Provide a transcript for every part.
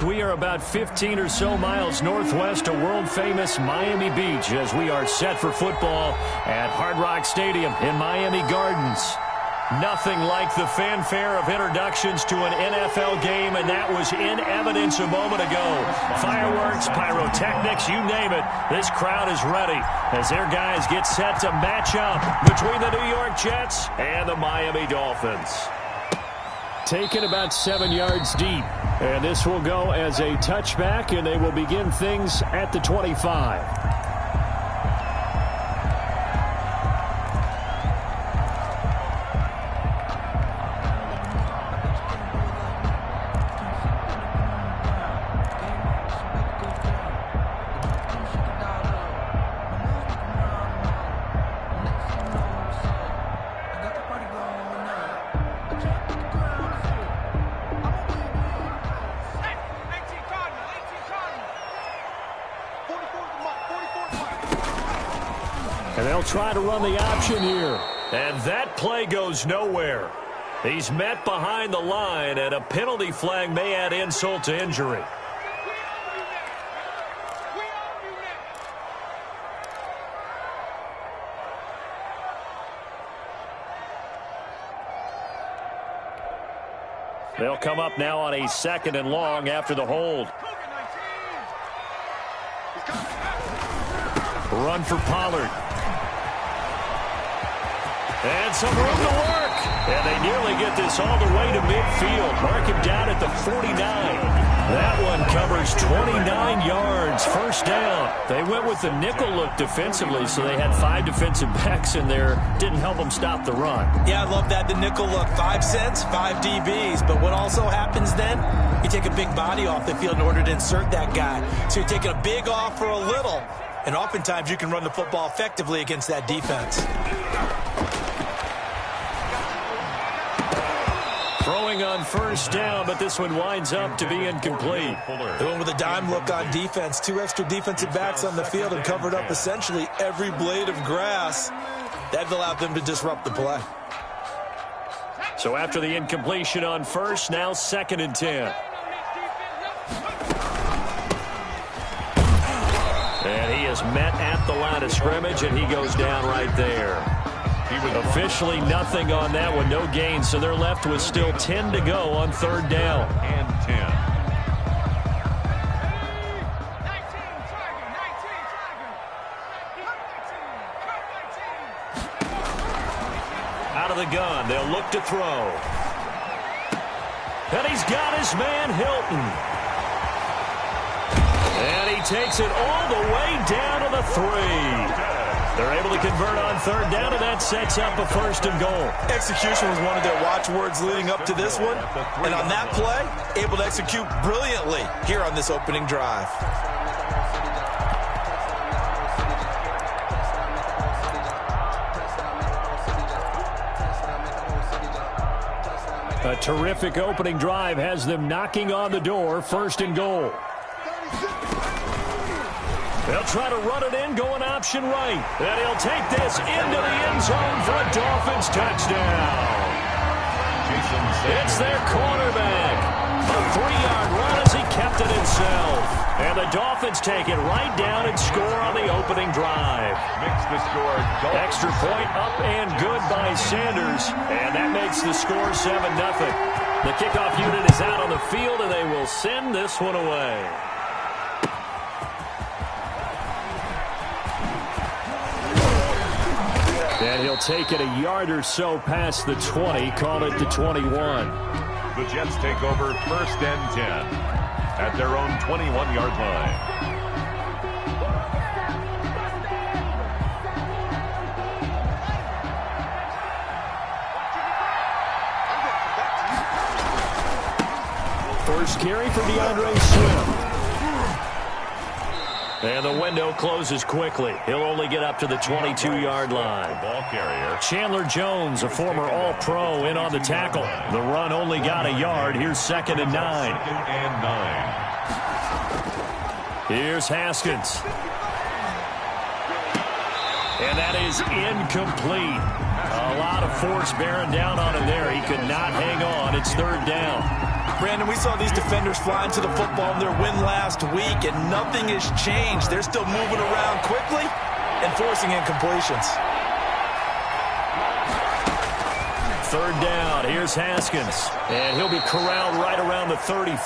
We are about 15 or so miles northwest of world-famous Miami Beach as we are set for football at Hard Rock Stadium in Miami Gardens. Nothing like the fanfare of introductions to an NFL game, and that was in evidence a moment ago. Fireworks, pyrotechnics, you name it. This crowd is ready as their guys get set to match up between the New York Jets and the Miami Dolphins. Taken about 7 yards deep, and this will go as a touchback, and they will begin things at the 25. And they'll try to run the option here. And that play goes nowhere. He's met behind the line, and a penalty flag may add insult to injury. They'll come up now on a 2nd and long after the hold. Run for Pollard. And some room to work. And they nearly get this all the way to midfield. Mark him down at the 49. That one covers 29 yards. First down. They went with the nickel look defensively, so they had 5 defensive backs in there. Didn't help them stop the run. Yeah, I love that, the nickel look. 5 cents, 5 DBs. But what also happens then? You take a big body off the field in order to insert that guy. So you're taking a big off for a little. And oftentimes you can run the football effectively against that defense. Throwing on first down, but this one winds up to be incomplete. They went with a dime look on defense. 2 extra defensive backs on the field and covered up essentially every blade of grass. That allowed them to disrupt the play. So after the incompletion on first, now 2nd and 10. And he is met at the line of scrimmage, and he goes down right there. Officially nothing on that one, no gain, so they're left with still 10 to go on 3rd down. And 10. Out of the gun, they'll look to throw. And he's got his man, Hilton. And he takes it all the way down to the 3. They're able to convert on 3rd down, and that sets up a 1st and goal. Execution was one of their watchwords leading up to this one. And on that play, able to execute brilliantly here on this opening drive. A terrific opening drive has them knocking on the door. 1st and goal. They'll try to run it in, going option right. And he'll take this into the end zone for a Dolphins touchdown. It's their quarterback. A 3-yard run as he kept it himself. And the Dolphins take it right down and score on the opening drive. Makes the score. Extra point up and good by Sanders. And that makes the score 7-0. The kickoff unit is out on the field, and they will send this one away. And he'll take it a yard or so past the 20, call it the 21. The Jets take over 1st and 10 at their own 21-yard line. First carry for DeAndre Swift. And the window closes quickly. He'll only get up to the 22-yard line. Ball carrier. Chandler Jones, a former All-Pro, in on the tackle. The run only got a yard. Here's 2nd and 9. 2nd and 9. Here's Haskins. And that is incomplete. A lot of force bearing down on him there. He could not hang on. It's 3rd down. Brandon, we saw these defenders flying to the football in their win last week, and nothing has changed. They're still moving around quickly and forcing incompletions. Third down. Here's Haskins. And he'll be corralled right around the 34.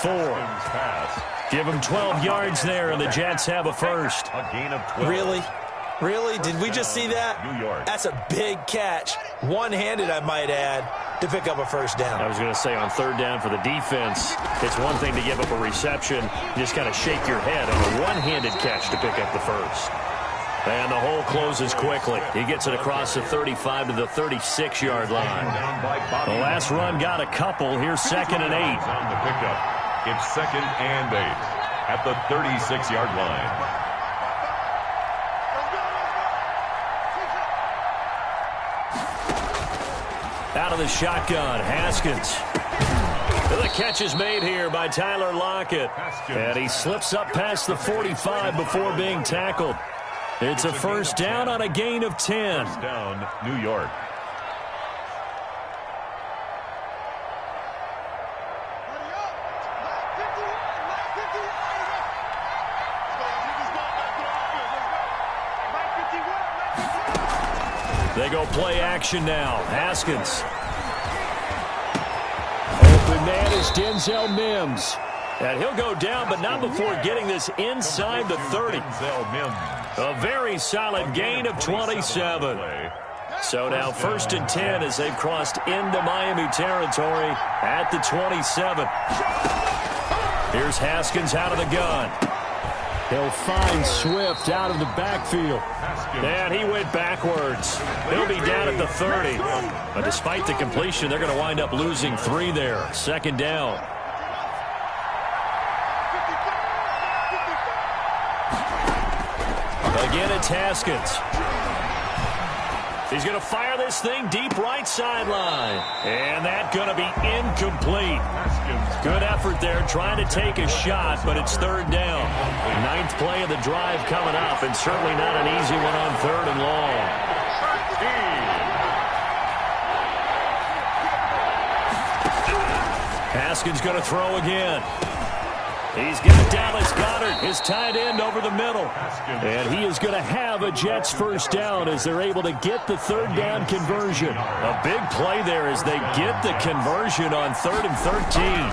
Give him 12 yards there, and the Jets have a first. A gain of 12. Really? Really? Did we just see that? New York. That's a big catch. One-handed, I might add, to pick up a first down. I was going to say on third down for the defense, it's one thing to give up a reception. You just kind of shake your head on a one-handed catch to pick up the first. And the hole closes quickly. He gets it across the 35 to the 36-yard line. The last run got a couple. Here's 2nd and 8. On the pickup. It's 2nd and 8 at the 36-yard line. Out of the shotgun, Haskins. The catch is made here by Tyler Lockett. And he slips up past the 45 before being tackled. It's a first down on a gain of 10. First down, New York. They go play action now. Haskins. Open man is Denzel Mims. And he'll go down, but not before getting this inside the 30. A very solid gain of 27. So now 1st and 10 as they've crossed into Miami territory at the 27. Here's Haskins out of the gun. He'll find Swift out of the backfield. And he went backwards. He'll be down at the 30. But despite the completion, they're going to wind up losing 3 there. 2nd down. Again, it's Haskins. He's going to fire this thing deep right sideline. And that's going to be incomplete. Good effort there trying to take a shot, but it's 3rd down. 9th play of the drive coming up, and certainly not an easy one on 3rd and long. Haskins going to throw again. He's got Dallas Goedert, his tight end, over the middle. And he is going to have a Jets first down as they're able to get the 3rd down conversion. A big play there as they get the conversion on 3rd and 13.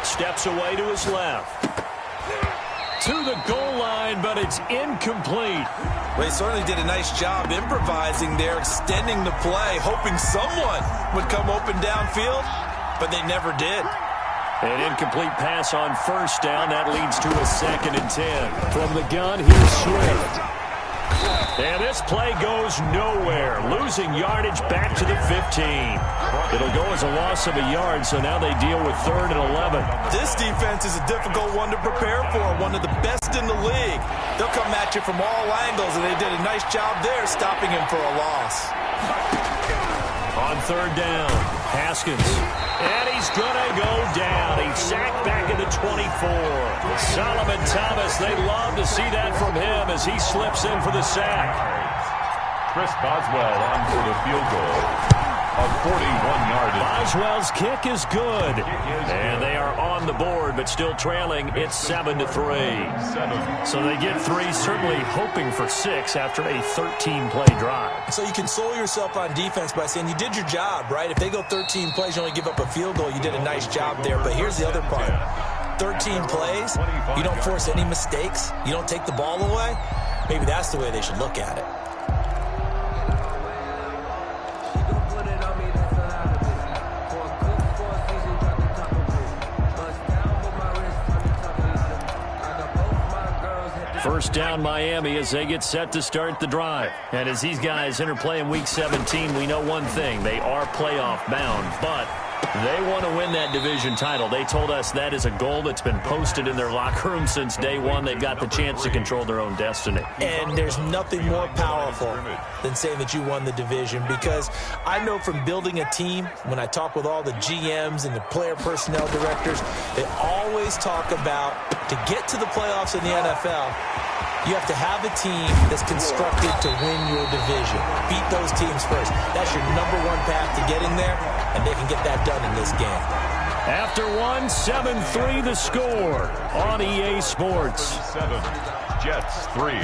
Steps away to his left. To the goal line, but it's incomplete. Well, he certainly did a nice job improvising there, extending the play, hoping someone would come open downfield, but they never did. An incomplete pass on 1st down. That leads to a 2nd and 10. From the gun, here's Swift. And this play goes nowhere. Losing yardage back to the 15. It'll go as a loss of a yard, so now they deal with 3rd and 11. This defense is a difficult one to prepare for, one of the best in the league. They'll come at you from all angles, and they did a nice job there stopping him for a loss. On 3rd down, Haskins. And he's going to go down. He's sacked back at the 24. Solomon Thomas, they love to see that from him as he slips in for the sack. Chris Boswell on for the field goal. A 41-yard. Boswell's kick is good. And they are on the board, but still trailing. It's 7-3. So they get 3, certainly hoping for 6 after a 13-play drive. So you console yourself on defense by saying you did your job, right? If they go 13 plays, you only give up a field goal. You did a nice job there. But here's the other part. 13 plays, you don't force any mistakes, you don't take the ball away. Maybe that's the way they should look at it. First down Miami as they get set to start the drive. And as these guys interplay in Week 17, we know one thing. They are playoff bound, but they want to win that division title. They told us that is a goal that's been posted in their locker room since day one. They've got the chance to control their own destiny. And there's nothing more powerful than saying that you won the division, because I know from building a team, when I talk with all the GMs and the player personnel directors, they always talk about to get to the playoffs in the NFL, You have to have a team that's constructed to win your division. Beat those teams first. That's your #1 path to getting there, and they can get that done in this game. After one, 7-3 the score on EA Sports. 7, Jets 3.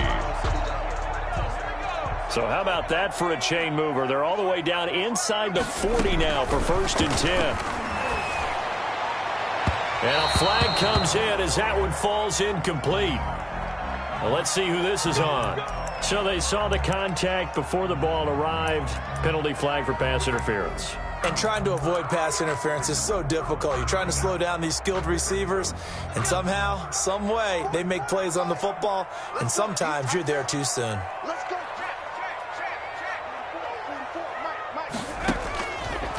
So how about that for a chain mover? They're all the way down inside the 40 now for 1st and 10. And a flag comes in as that one falls incomplete. Well, let's see who this is on. So they saw the contact before the ball arrived. Penalty flag for pass interference. And trying to avoid pass interference is so difficult. You're trying to slow down these skilled receivers, and somehow, some way, they make plays on the football, and sometimes you're there too soon.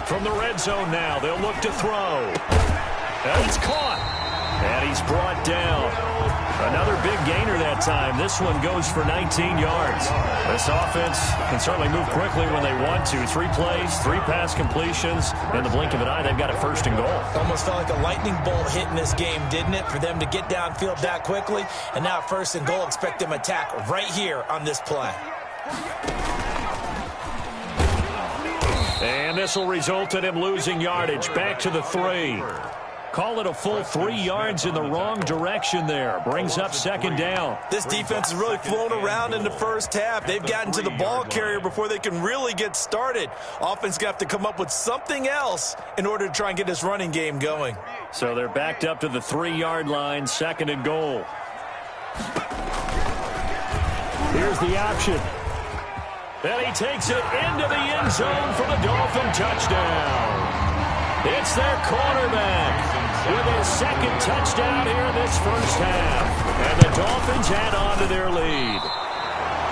From the red zone now, they'll look to throw. And he's caught. And he's brought down. Another big gainer that time. This one goes for 19 yards. This offense can certainly move quickly when they want to. 3 plays, 3 pass completions. In the blink of an eye, they've got a 1st and goal. Almost felt like a lightning bolt hit in this game, didn't it? For them to get downfield that quickly. And now 1st and goal, expect them to attack right here on this play. And this will result in him losing yardage. Back to the 3. Call it a full 3 yards in the wrong direction there. Brings up 2nd down. This defense has really flown around in the first half. They've gotten to the ball carrier before they can really get started. Offense got to come up with something else in order to try and get this running game going. So they're backed up to the 3-yard line, 2nd and goal. Here's the option. And he takes it into the end zone for the Dolphin touchdown. It's their quarterback with his 2nd touchdown here in this first half. And the Dolphins add on to their lead.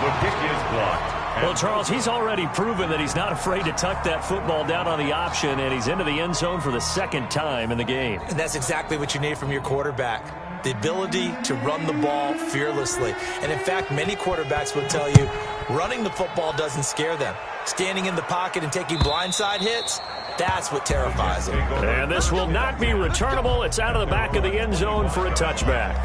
The kick is blocked. Well, Charles, he's already proven that he's not afraid to tuck that football down on the option, and he's into the end zone for the 2nd time in the game. And that's exactly what you need from your quarterback. The ability to run the ball fearlessly. And in fact, many quarterbacks will tell you running the football doesn't scare them. Standing in the pocket and taking blindside hits, that's what terrifies them. And this will not be returnable. It's out of the back of the end zone for a touchback.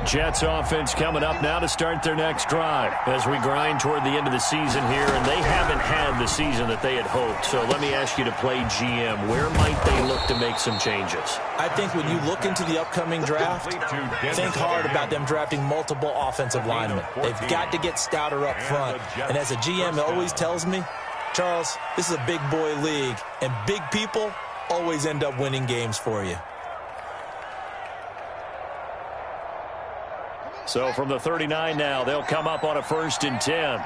Jets offense coming up now to start their next drive as we grind toward the end of the season here, and they haven't had the season that they had hoped. So let me ask you to play GM. Where might they look to make some changes? I think when you look into the upcoming draft, think hard about them drafting multiple offensive linemen. They've got to get stouter up front. And as a GM always tells me, Charles, this is a big boy league, and big people always end up winning games for you. So from the 39 now, they'll come up on a 1st and 10.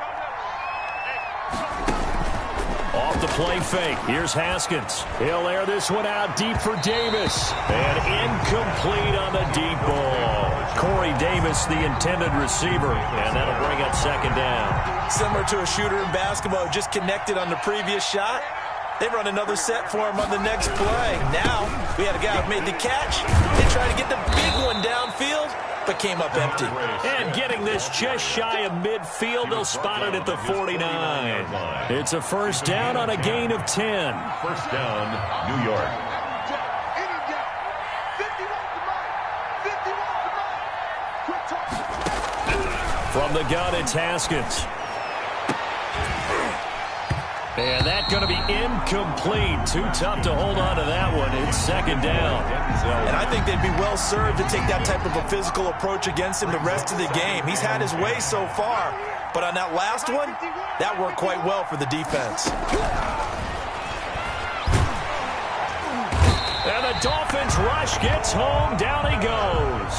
Off the play fake. Here's Haskins. He'll air this one out deep for Davis. And incomplete on the deep ball. Corey Davis, the intended receiver. And that'll bring up 2nd down. Similar to a shooter in basketball, just connected on the previous shot. They run another set for him on the next play. Now, we had a guy who made the catch. They tried to get the big one downfield, but came up empty. And getting this just shy of midfield, they'll spot it at the 49. It's a 1st down on a gain of 10. 1st down, New York. From the gun, it's Haskins. And that's going to be incomplete. Too tough to hold on to that one. It's 2nd down. And I think they'd be well served to take that type of a physical approach against him the rest of the game. He's had his way so far. But on that last one, that worked quite well for the defense. And the Dolphins rush gets home. Down he goes.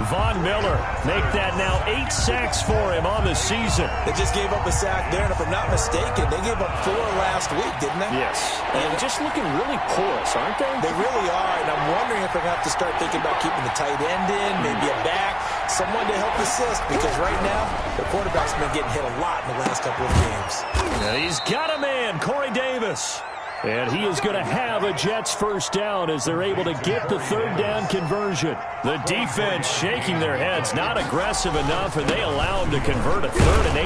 Von Miller make that now 8 sacks for him on the season. They just gave up a sack there, and if I'm not mistaken, they gave up 4 last week, didn't they? Yes. And just looking really porous, aren't they? They really are, and I'm wondering if they're going to have to start thinking about keeping the tight end in, maybe a back, someone to help assist, because right now, the quarterback's been getting hit a lot in the last couple of games. Yeah, he's got a man, Corey Davis. And he is going to have a Jets first down as they're able to get the third down conversion. The defense shaking their heads, not aggressive enough, and they allow him to convert a 3rd and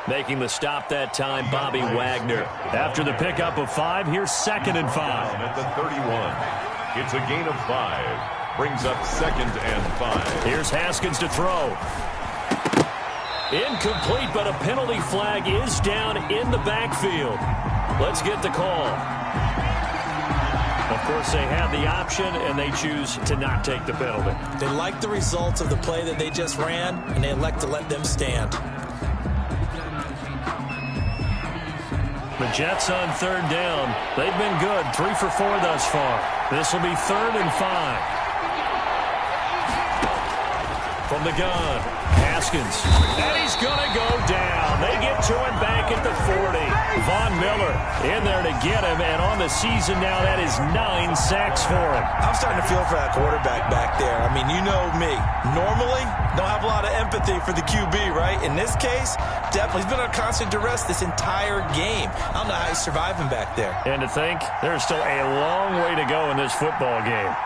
18. Making the stop that time, Bobby Wagner. After the pickup of 5, here's 2nd and 5. At the 31. It's a gain of 5. Brings up 2nd and 5. Here's Haskins to throw. Incomplete, but a penalty flag is down in the backfield. Let's get the call. Of course, they had the option, and they choose to not take the penalty. They like the results of the play that they just ran, and they elect to let them stand. The Jets on 3rd down. They've been good, 3 for 4 thus far. This will be 3rd and 5. From the gun, Haskins. And he's going to go down. They get to him back at the 40. Von Miller in there to get him. And on the season now, that is 9 sacks for him. I'm starting to feel for that quarterback back there. I mean, you know me. Normally, don't have a lot of empathy for the QB, right? In this case, definitely. He's been under constant duress this entire game. I don't know how he's surviving back there. And to think, there's still a long way to go in this football game.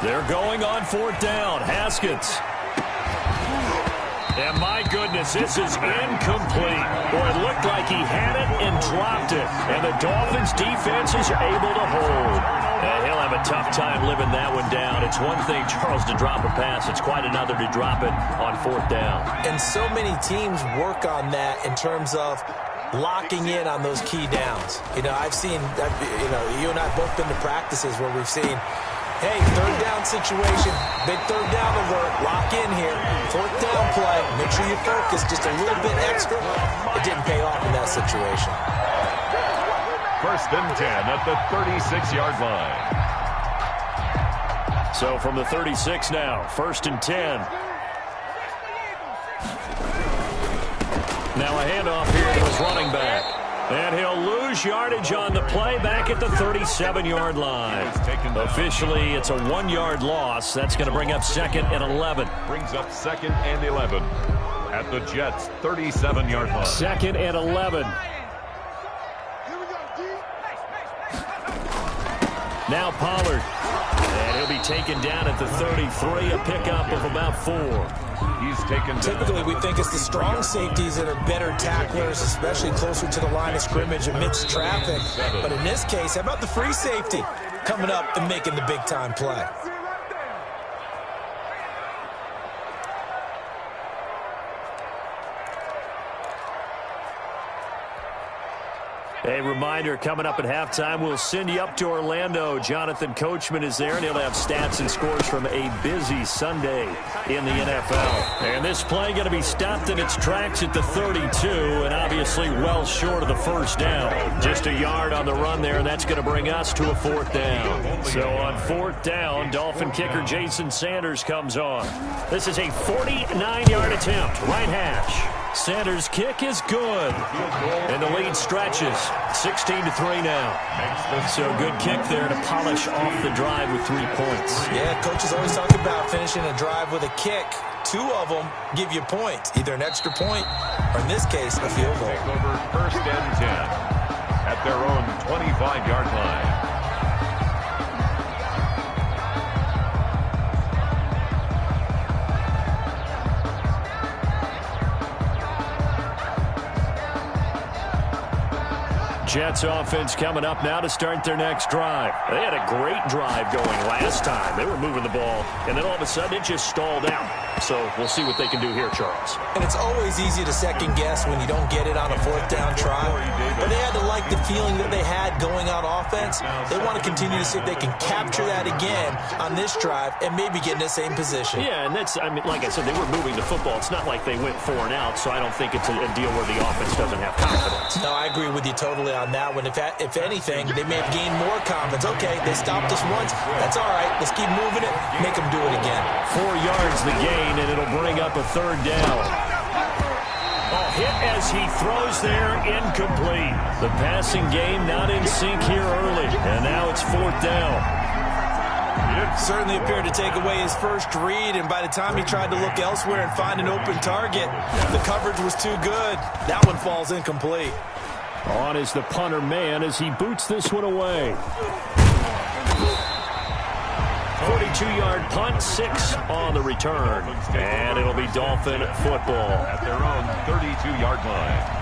They're going on 4th down. Haskins. And my goodness, this is incomplete. Boy, it looked like he had it and dropped it. And the Dolphins defense is able to hold. And he'll have a tough time living that one down. It's one thing, Charles, to drop a pass. It's quite another to drop it on 4th down. And so many teams work on that in terms of locking in on those key downs. You know, I've seen, you and I have both been to practices where we've seen, hey, 3rd down situation, big 3rd down alert, lock in here, 4th down play, make sure you focus just a little bit extra. It didn't pay off in that situation. 1st and 10 at the 36-yard line. So from the 36 now, 1st and 10. Now a handoff here to his running back. And he'll lose yardage on the play back at the 37-yard line. Officially, it's a 1-yard loss. That's going to bring up 2nd and 11. Brings up 2nd and 11 at the Jets' 37-yard line. 2nd and 11. Now Pollard. And he'll be taken down at the 33, a pickup of about 4. He's taken down. Typically, we think it's the strong safeties that are better tacklers, especially closer to the line of scrimmage amidst traffic. But in this case, how about the free safety coming up and making the big-time play? A reminder, coming up at halftime, we'll send you up to Orlando. Jonathan Coachman is there, and he'll have stats and scores from a busy Sunday in the NFL. And this play going to be stopped in its tracks at the 32, and obviously well short of the first down. Just a yard on the run there, and that's going to bring us to a 4th down. So on 4th down, Dolphin kicker Jason Sanders comes on. This is a 49-yard attempt, right hash. Sanders' kick is good, and the lead stretches 16-3 now. So good kick there to polish off the drive with 3 points. Yeah, coaches always talk about finishing a drive with a kick. 2 of them give you points, either an extra point or, in this case, a field goal. Take over 1st and 10 at their own 25-yard line. Jets offense coming up now to start their next drive. They had a great drive going last time. They were moving the ball, and then all of a sudden it just stalled out. So we'll see what they can do here, Charles. And it's always easy to second guess when you don't get it on a 4th down try. But they had to like the feeling that they had going on offense. They want to continue to see if they can capture that again on this drive and maybe get in the same position. Yeah, and that's, I mean, like I said, they were moving the football. It's not like they went 4 and out, so I don't think it's a deal where the offense doesn't have confidence. No, I agree with you totally on that one. If anything, they may have gained more confidence. Okay, they stopped us once. That's all right. Let's keep moving it. Make them do it again. 4 yards the gain, and it'll bring up a 3rd down. Oh, hit as he throws there, incomplete. The passing game not in sync here early, and now it's 4th down. Certainly appeared to take away his first read, and by the time he tried to look elsewhere and find an open target, the coverage was too good. That one falls incomplete. On is the punter man as he boots this one away. 42-yard punt, 6 on the return. And it'll be Dolphin football. At their own 32-yard line.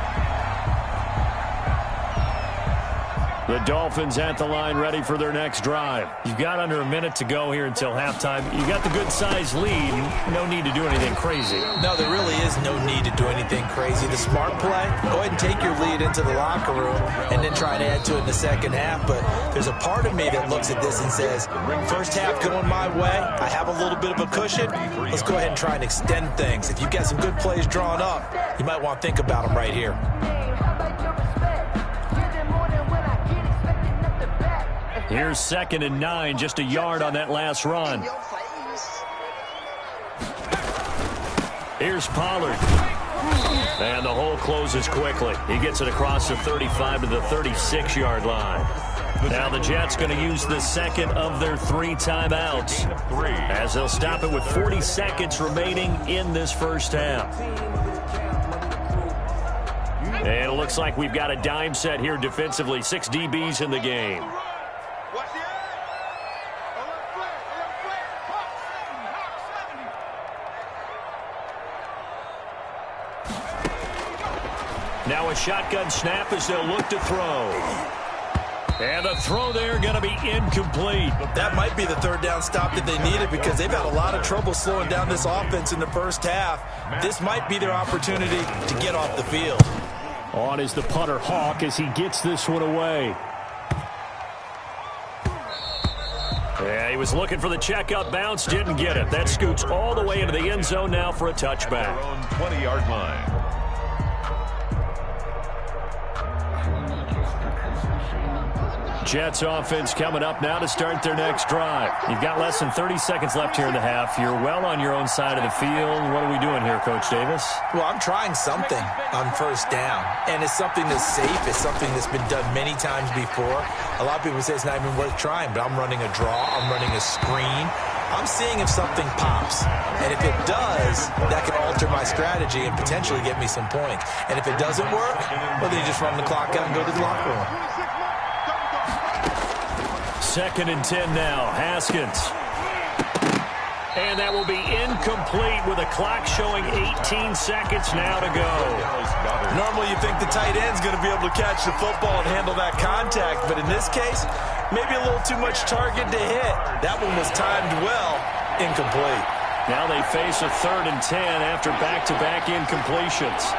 The Dolphins at the line ready for their next drive. You've got under a minute to go here until halftime. You got the good-sized lead. No need to do anything crazy. No, there really is no need to do anything crazy. The smart play, go ahead and take your lead into the locker room and then try to add to it in the second half. But there's a part of me that looks at this and says, first half going my way, I have a little bit of a cushion. Let's go ahead and try and extend things. If you've got some good plays drawn up, you might want to think about them right here. Here's 2nd and 9, just a yard on that last run. Here's Pollard. And the hole closes quickly. He gets it across the 35 to the 36-yard line. Now the Jets going to use the second of their 3 timeouts as they'll stop it with 40 seconds remaining in this first half. And it looks like we've got a dime set here defensively. 6 DBs in the game. Now a shotgun snap as they'll look to throw. And the throw there going to be incomplete. That might be the third down stop that they needed because they've had a lot of trouble slowing down this offense in the first half. This might be their opportunity to get off the field. On is the punter Hawk as he gets this one away. Yeah, he was looking for the checkup bounce, didn't get it. That scoots all the way into the end zone now for a touchback. At their own 20-yard line. Jets offense coming up now to start their next drive. You've got less than 30 seconds left here in the half. You're well on your own side of the field. What are we doing here, Coach Davis? Well, I'm trying something on first down, and it's something that's safe. It's something that's been done many times before. A lot of people say it's not even worth trying, but I'm running a draw. I'm running a screen. I'm seeing if something pops, and if it does, that can alter my strategy and potentially get me some points. And if it doesn't work, well, then you just run the clock out and go to the locker room. 2nd and 10 now. Haskins. And that will be incomplete with a clock showing 18 seconds now to go. Normally you think the tight end's going to be able to catch the football and handle that contact, but in this case, maybe a little too much target to hit. That one was timed well. Incomplete. Now they face a 3rd and 10 after back-to-back incompletions.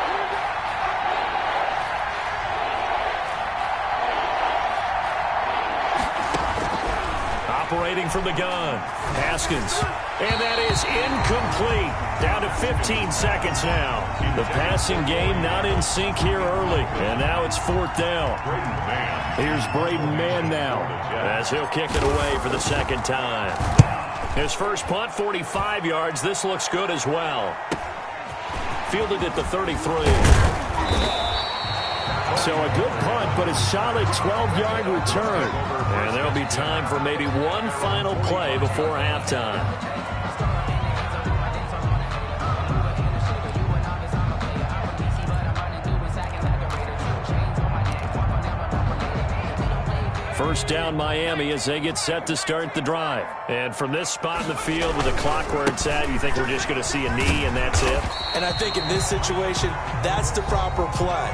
Operating from the gun. Haskins. And that is incomplete. Down to 15 seconds now. The passing game not in sync here early. And now it's 4th down. Here's Braden Mann now as he'll kick it away for the 2nd time. His first punt, 45 yards. This looks good as well. Fielded at the 33. So a good punt, but a solid 12-yard return. And there'll be time for maybe one final play before halftime. First down Miami as they get set to start the drive. And from this spot in the field with the clock where it's at, you think we're just going to see a knee and that's it? And I think in this situation, that's the proper play.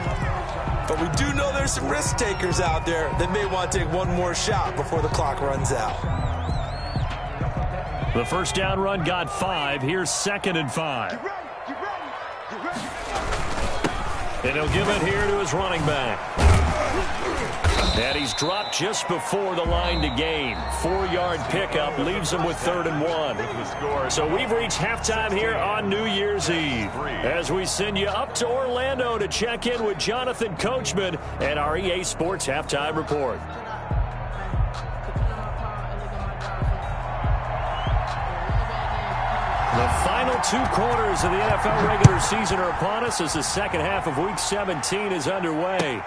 But we do know there's some risk takers out there that may want to take one more shot before the clock runs out. The first down run got 5. Here's 2nd and 5. And he'll give it here to his running back. And he's dropped just before the line to gain. 4-yard pickup leaves him with 3rd and 1. So we've reached halftime here on New Year's Eve as we send you up to Orlando to check in with Jonathan Coachman and our EA Sports Halftime Report. The final 2 quarters of the NFL regular season are upon us as the second half of Week 17 is underway.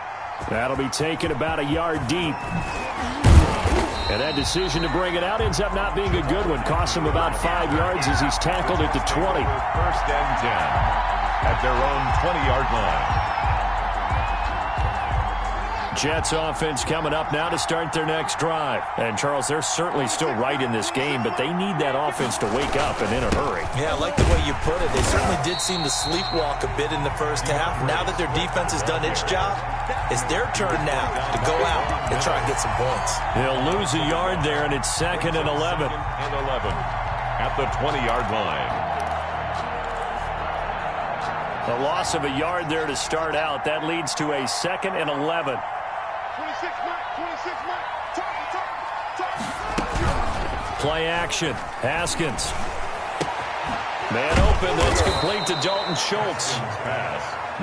That'll be taken about a yard deep. And that decision to bring it out ends up not being a good one. Costs him about 5 yards as he's tackled at the 20. First and 10 at their own 20-yard line. Jets offense coming up now to start their next drive. And, Charles, they're certainly still right in this game, but they need that offense to wake up and in a hurry. Yeah, I like the way you put it. They certainly did seem to sleepwalk a bit in the first half. Now that their defense has done its job, it's their turn now to go out and try and get some points. They'll lose a yard there, and it's 2nd and 11. And 11 at the 20-yard line. A loss of a yard there to start out. That leads to a 2nd and 11. 26 Play action. Haskins. Man open. That's complete to Dalton Schultz.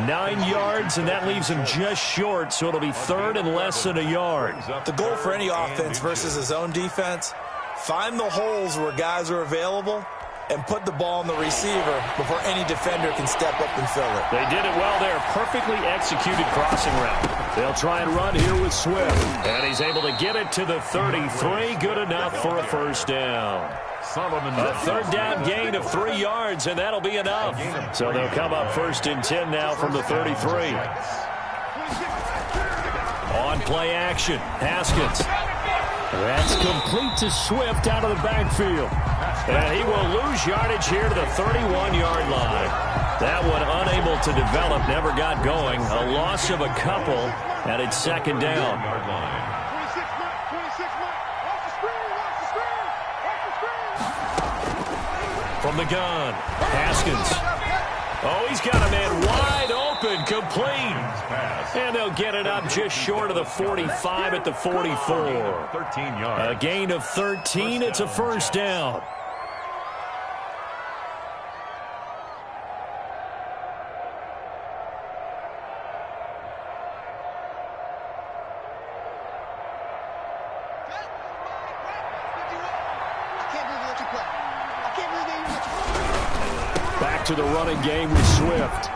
9 yards, and that leaves him just short, so it'll be 3rd and less than a yard. The goal for any offense versus his own defense, find the holes where guys are available and put the ball on the receiver before any defender can step up and fill it. They did it well there. Perfectly executed crossing route. They'll try and run here with Swift. And he's able to get it to the 33. Good enough for a first down. A 3rd down gain of 3 yards, and that'll be enough. So they'll come up 1st and 10 now from the 33. On play action, Haskins. That's complete to Swift out of the backfield. And he will lose yardage here to the 31-yard line. That one unable to develop, never got going. A loss of a couple, and it's 2nd down. From the gun, Haskins. Oh, he's got a man wide open, complete. And they'll get it up just short of the 45 at the 44. 13 yards. A gain of 13. It's a first down. Back to the running game with Swift.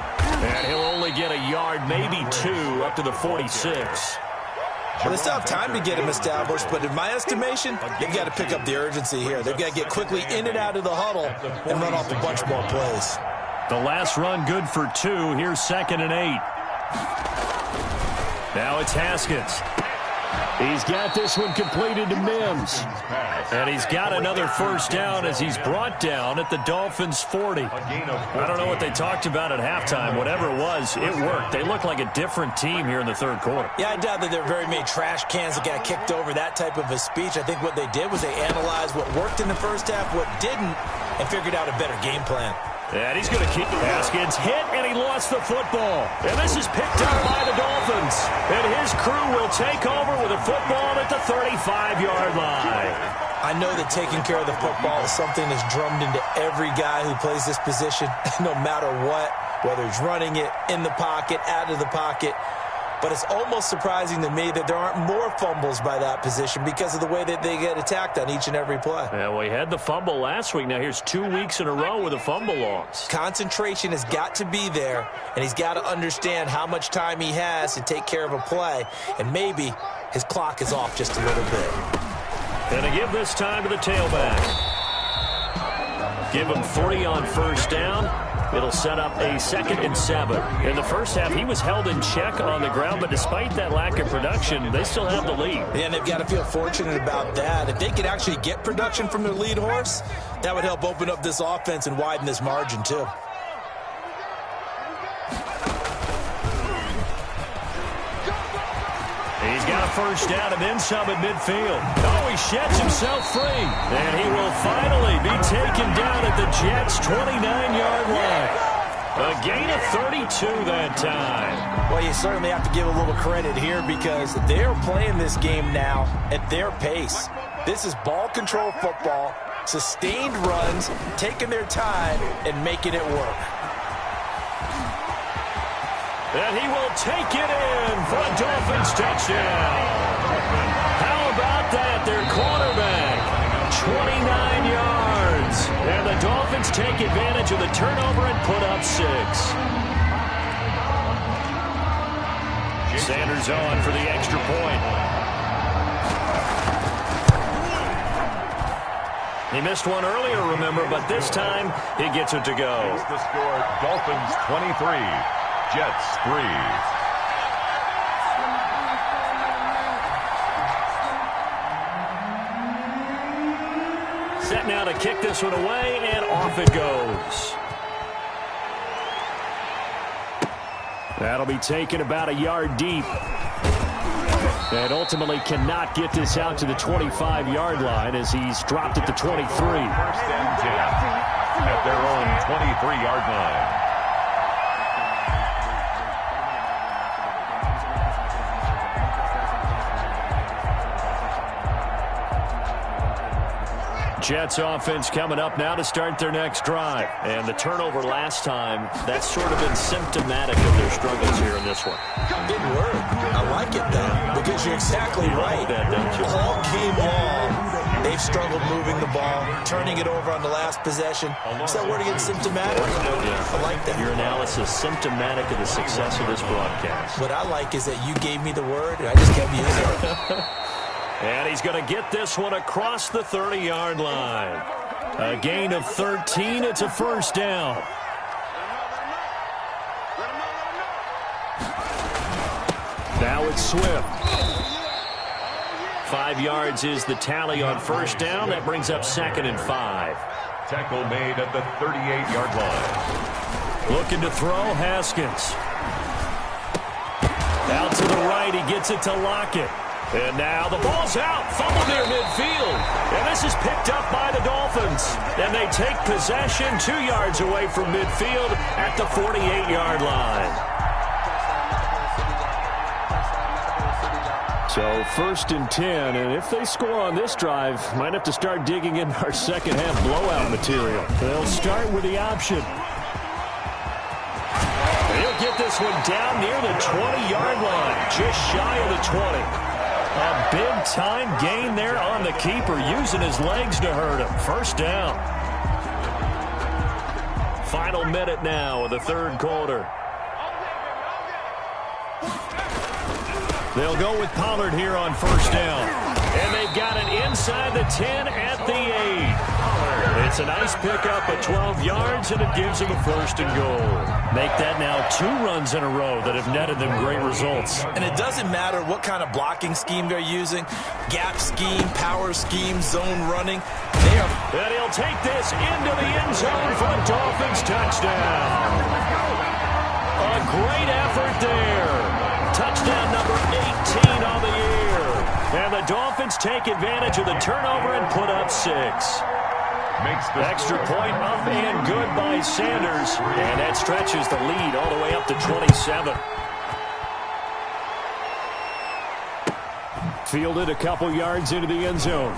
And he'll only get a yard, maybe 2, up to the 46. Well, they still have time to get him established, but in my estimation, they've got to pick up the urgency here. They've got to get quickly in and out of the huddle and run off a bunch more plays. The last run good for 2. Here's 2nd and 8. Now it's Haskins. He's got this one completed to Mims. And he's got another first down as he's brought down at the Dolphins' 40. I don't know what they talked about at halftime. Whatever it was, it worked. They look like a different team here in the 3rd quarter. Yeah, I doubt that there are very many trash cans that got kicked over, that type of a speech. I think what they did was they analyzed what worked in the first half, what didn't, and figured out a better game plan. And he's going to keep Haskins hit, and he lost the football. And this is picked up by the Dolphins. And his crew will take over with a football at the 35-yard line. I know that taking care of the football is something that's drummed into every guy who plays this position, no matter what, whether he's running it, in the pocket, out of the pocket. But it's almost surprising to me that there aren't more fumbles by that position because of the way that they get attacked on each and every play. Yeah, well, he had the fumble last week. Now here's 2 weeks in a row with a fumble loss. Concentration has got to be there, and he's got to understand how much time he has to take care of a play, and maybe his clock is off just a little bit. And to give this time to the tailback. Give him 40 on first down. It'll set up a 2nd and 7. In the first half, he was held in check on the ground, but despite that lack of production, they still have the lead. Yeah, and they've got to feel fortunate about that. If they could actually get production from their lead horse, that would help open up this offense and widen this margin, too. He's got a first down and then some at midfield. Oh, he sheds himself free. And he will finally be taken down at the Jets' 29-yard line. A gain of 32 that time. Well, you certainly have to give a little credit here because they're playing this game now at their pace. This is ball control football, sustained runs, taking their time, and making it work. And he will take it in for a Dolphins touchdown. How about that? Their quarterback, 29 yards. And the Dolphins take advantage of the turnover and put up 6. Sanders on for the extra point. He missed one earlier, remember, but this time he gets it to go. Here's the score, Dolphins 23, Jets 3. Set now to kick this one away, and off it goes. That'll be taken about a yard deep. And ultimately cannot get this out to the 25-yard line as he's dropped at the 23. First and 10 at their own 23-yard line. Jets offense coming up now to start their next drive. And the turnover last time, that's sort of been symptomatic of their struggles here in this one. Big word. I like it, though, because you're exactly right. That, don't you? All game long, they've struggled moving the ball, turning it over on the last possession. Is that word again, symptomatic? Yeah. I like that. Your analysis symptomatic of the success of this broadcast. What I like is that you gave me the word, and I just kept using it. And he's going to get this one across the 30-yard line. A gain of 13. It's a first down. Now it's Swift. 5 yards is the tally on first down. That brings up 2nd and 5. Tackle made at the 38-yard line. Looking to throw, Haskins. Out to the right, he gets it to Lockett. And now the ball's out, fumble near midfield. And this is picked up by the Dolphins. And they take possession 2 yards away from midfield at the 48-yard line. So 1st and 10, and if they score on this drive, might have to start digging in our second half blowout material. They'll start with the option. He'll get this one down near the 20-yard line, just shy of the 20. A big-time gain there on the keeper, using his legs to hurt him. First down. Final minute now of the third quarter. They'll go with Pollard here on first down. And they've got it inside the 10 at the 8. It's a nice pickup of 12 yards, and it gives them a 1st and goal. Make that now 2 runs in a row that have netted them great results. And it doesn't matter what kind of blocking scheme they're using, gap scheme, power scheme, zone running. And he'll take this into the end zone for a Dolphins touchdown. A great effort there. Touchdown number 18 on the year. And the Dolphins take advantage of the turnover and put up 6. Extra point up and good by Sanders. And that stretches the lead all the way up to 27. Fielded a couple yards into the end zone.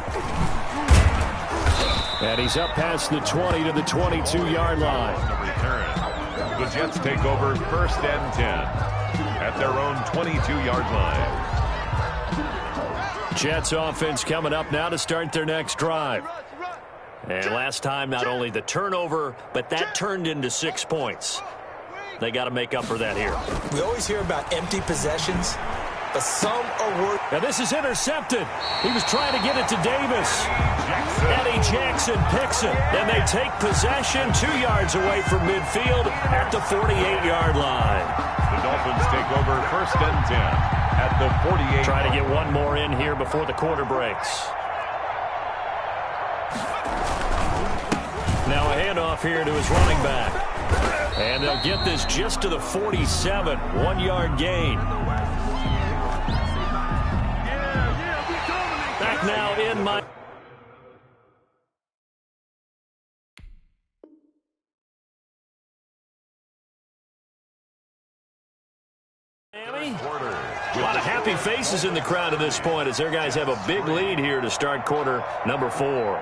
And he's up past the 20 to the 22-yard line. The Jets take over 1st and 10 at their own 22-yard line. Jets offense coming up now to start their next drive. And last time, not only the turnover, but that turned into 6 points. They got to make up for that here. We always hear about empty possessions, but some are worth. Now this is intercepted. He was trying to get it to Davis. Eddie Jackson picks it, and they take possession 2 yards away from midfield at the 48-yard line. The Dolphins take over 1st and 10 at the 48. Try to get one more in here before the quarter breaks. Now a handoff here to his running back. And they'll get this just to the 47. 1-yard gain. Back now in Miami. A lot of happy faces in the crowd at this point as their guys have a big lead here to start quarter number 4.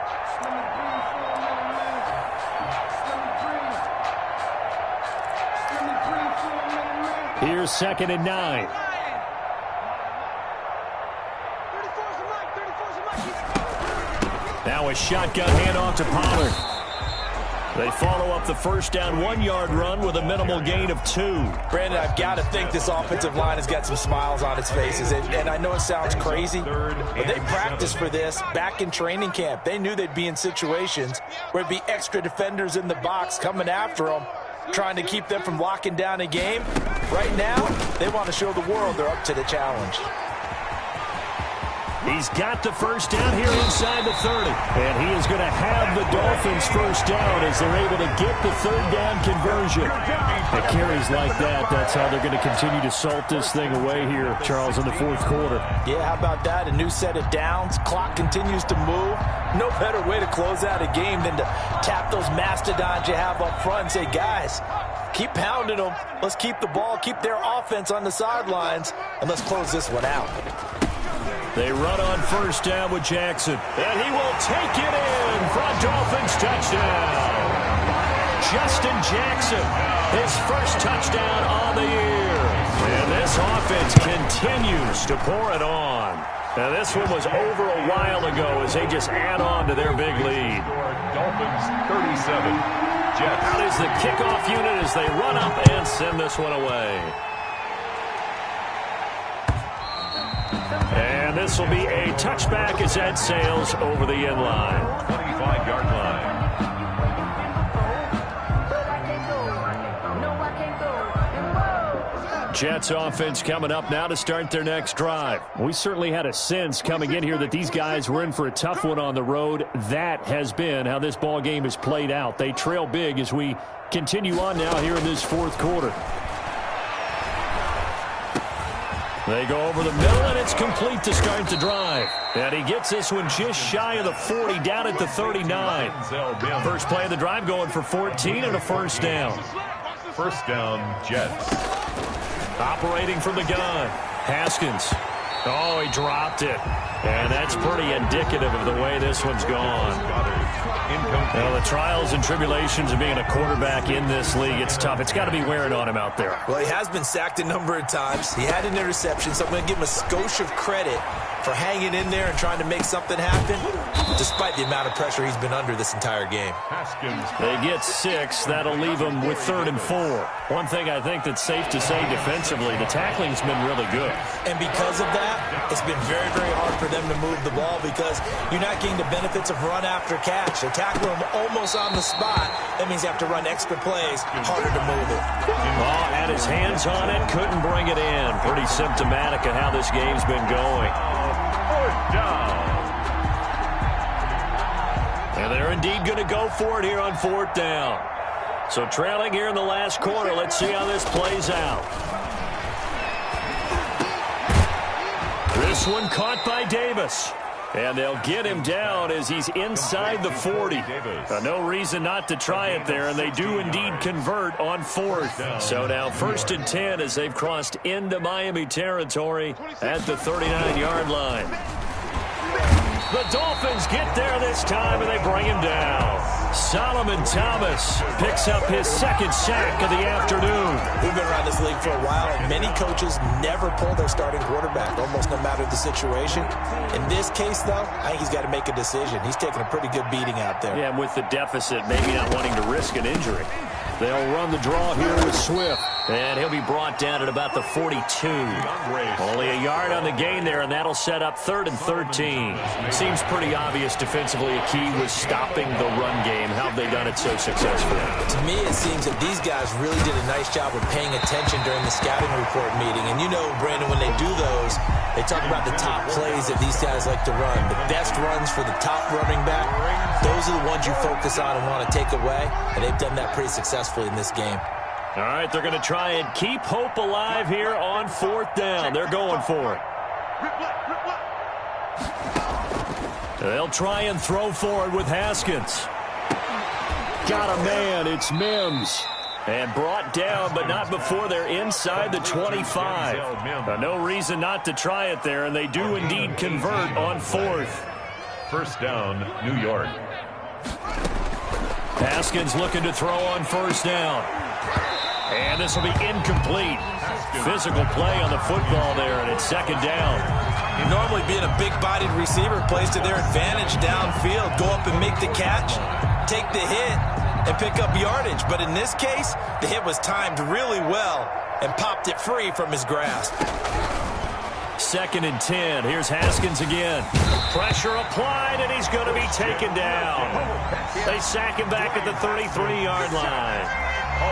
Here's 2nd and 9. Now a shotgun handoff to Pollard. They follow up the first down 1-yard run with a minimal gain of 2. Brandon, I've got to think this offensive line has got some smiles on its faces. And I know it sounds crazy, but they practiced for this back in training camp. They knew they'd be in situations where there'd be extra defenders in the box coming after them, trying to keep them from locking down a game. Right now, they want to show the world they're up to the challenge. He's got the first down here inside the 30. And he is going to have the Dolphins first down as they're able to get the third down conversion. At carries like that, that's how they're going to continue to salt this thing away here, Charles, in the fourth quarter. Yeah, how about that? A new set of downs. Clock continues to move. No better way to close out a game than to tap those mastodons you have up front and say, guys, keep pounding them. Let's keep the ball, keep their offense on the sidelines, and let's close this one out. They run on first down with Jackson. And he will take it in for a Dolphins touchdown. Justin Jackson, his first touchdown on the year. And this offense continues to pour it on. Now this one was over a while ago as they just add on to their big lead. Dolphins 37. Jets. Out is the kickoff unit as they run up and send this one away. And this will be a touchback as that sails over the end line. 25-yard line. Jets offense coming up now to start their next drive. We certainly had a sense coming in here that these guys were in for a tough one on the road. That has been how this ball game has played out. They trail big as we continue on now here in this fourth quarter. They go over the middle, and it's complete to start the drive. And he gets this one just shy of the 40, down at the 39. First play of the drive going for 14 and a first down. First down, Jets. Operating from the gun, Haskins. Oh, he dropped it. And that's pretty indicative of the way this one's gone. Well, the trials and tribulations of being a quarterback in this league, it's tough. It's got to be wearing on him out there. Well, he has been sacked a number of times. He had an interception, so I'm going to give him a skosh of credit for hanging in there and trying to make something happen, despite the amount of pressure he's been under this entire game. They get 6. That'll leave them with 3rd and 4. One thing I think that's safe to say defensively, the tackling's been really good. And because of that, it's been very, very hard for them to move the ball because you're not getting the benefits of run after catch. They're tackling them almost on the spot. That means you have to run extra plays, harder to move it. Oh, had his hands on it, couldn't bring it in. Pretty symptomatic of how this game's been going. Fourth down. And they're indeed going to go for it here on 4th down. So trailing here in the last quarter, let's see how this plays out. This one caught by Davis. And they'll get him down as he's inside the 40. No reason not to try it there, and they do indeed convert on 4th. So now 1st and 10 as they've crossed into Miami territory at the 39-yard line. The Dolphins get there this time, and they bring him down. Solomon Thomas picks up his 2nd sack of the afternoon. We've been around this league for a while, and many coaches never pull their starting quarterback, almost no matter the situation. In this case, though, I think he's got to make a decision. He's taking a pretty good beating out there. Yeah, and with the deficit, maybe not wanting to risk an injury. They'll run the draw here with Swift. And he'll be brought down at about the 42. Only a yard on the gain there, and that'll set up 3rd and 13. Seems pretty obvious defensively a key was stopping the run game. How have they done it so successfully? To me, it seems that these guys really did a nice job of paying attention during the scouting report meeting. And you know, Brandon, when they do those, they talk about the top plays that these guys like to run. The best runs for the top running back, those are the ones you focus on and want to take away. And they've done that pretty successfully in this game. All right, they're going to try and keep hope alive here on 4th down. They're going for it. They'll try and throw forward with Haskins. Got a man. It's Mims. And brought down, but not before they're inside the 25. No reason not to try it there, and they do indeed convert on 4th. First down, New York. Haskins looking to throw on 1st down. And this will be incomplete. Physical play on the football there, and it's 2nd down. Normally being a big-bodied receiver plays to their advantage downfield. Go up and make the catch, take the hit, and pick up yardage. But in this case, the hit was timed really well and popped it free from his grasp. 2nd and 10. Here's Haskins again. Pressure applied, and he's going to be taken down. They sack him back at the 33-yard line.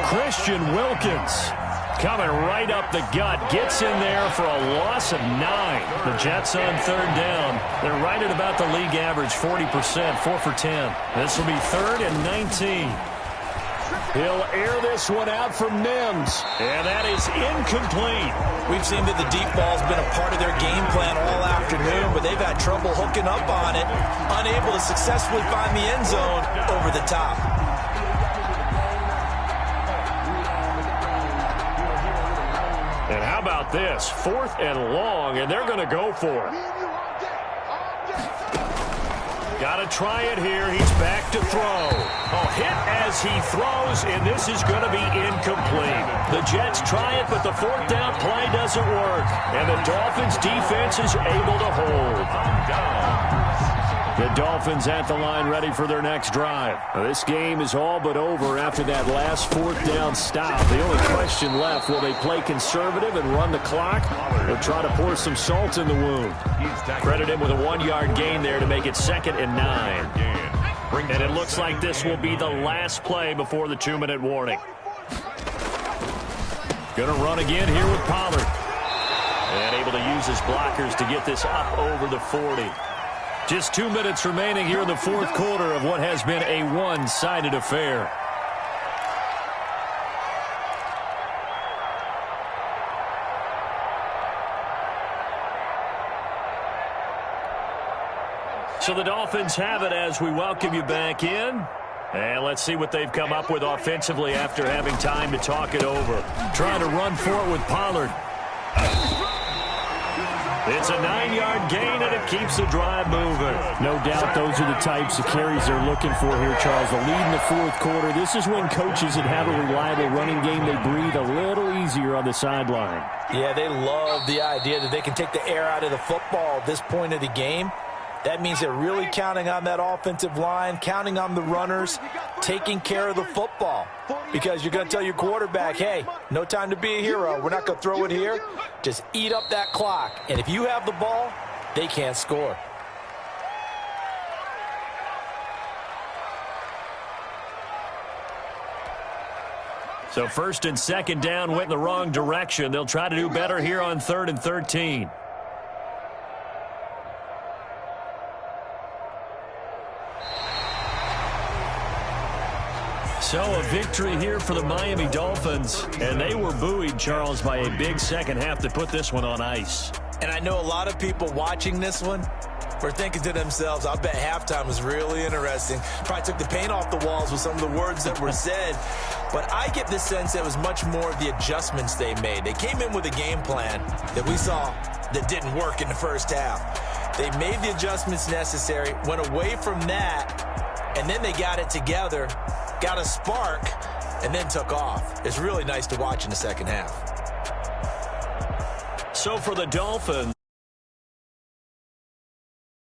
Christian Wilkins coming right up the gut. Gets in there for a loss of 9. The Jets on 3rd down. They're right at about the league average, 40%, 4 for 10. This will be 3rd and 19. He'll air this one out for Mims, and that is incomplete. We've seen that the deep ball's been a part of their game plan all afternoon, but they've had trouble hooking up on it, unable to successfully find the end zone over the top. And how about this? 4th and long, and they're going to go for it. Got to try it here. He's back to throw. Oh, hit as he throws, and this is going to be incomplete. The Jets try it, but the 4th down play doesn't work. And the Dolphins defense is able to hold. The Dolphins at the line ready for their next drive. Now, this game is all but over after that last 4th down stop. The only question left, will they play conservative and run the clock or try to pour some salt in the wound? Credit him with a 1-yard gain there to make it 2nd and 9. And it looks like this will be the last play before the 2-minute warning. Going to run again here with Pollard. And able to use his blockers to get this up over the 40. Just 2 minutes remaining here in the 4th quarter of what has been a one-sided affair. So the Dolphins have it as we welcome you back in. And let's see what they've come up with offensively after having time to talk it over. Trying to run for it with Pollard. It's a 9-yard gain, and it keeps the drive moving. No doubt those are the types of carries they're looking for here, Charles. The lead in the 4th quarter. This is when coaches that have a reliable running game, they breathe a little easier on the sideline. Yeah, they love the idea that they can take the air out of the football at this point of the game. That means they're really counting on that offensive line, counting on the runners, taking care of the football. Because you're going to tell your quarterback, hey, no time to be a hero. We're not going to throw it here. Just eat up that clock. And if you have the ball, they can't score. So 1st and 2nd down went in the wrong direction. They'll try to do better here on 3rd and 13. So a victory here for the Miami Dolphins, and they were buoyed, Charles, by a big second half to put this one on ice. And I know a lot of people watching this one were thinking to themselves, I bet halftime was really interesting. Probably took the paint off the walls with some of the words that were said. But I get the sense that it was much more of the adjustments they made. They came in with a game plan that we saw that didn't work in the first half. They made the adjustments necessary, went away from that, and then they got it together, got a spark, and then took off. It's really nice to watch in the second half. So for the Dolphins,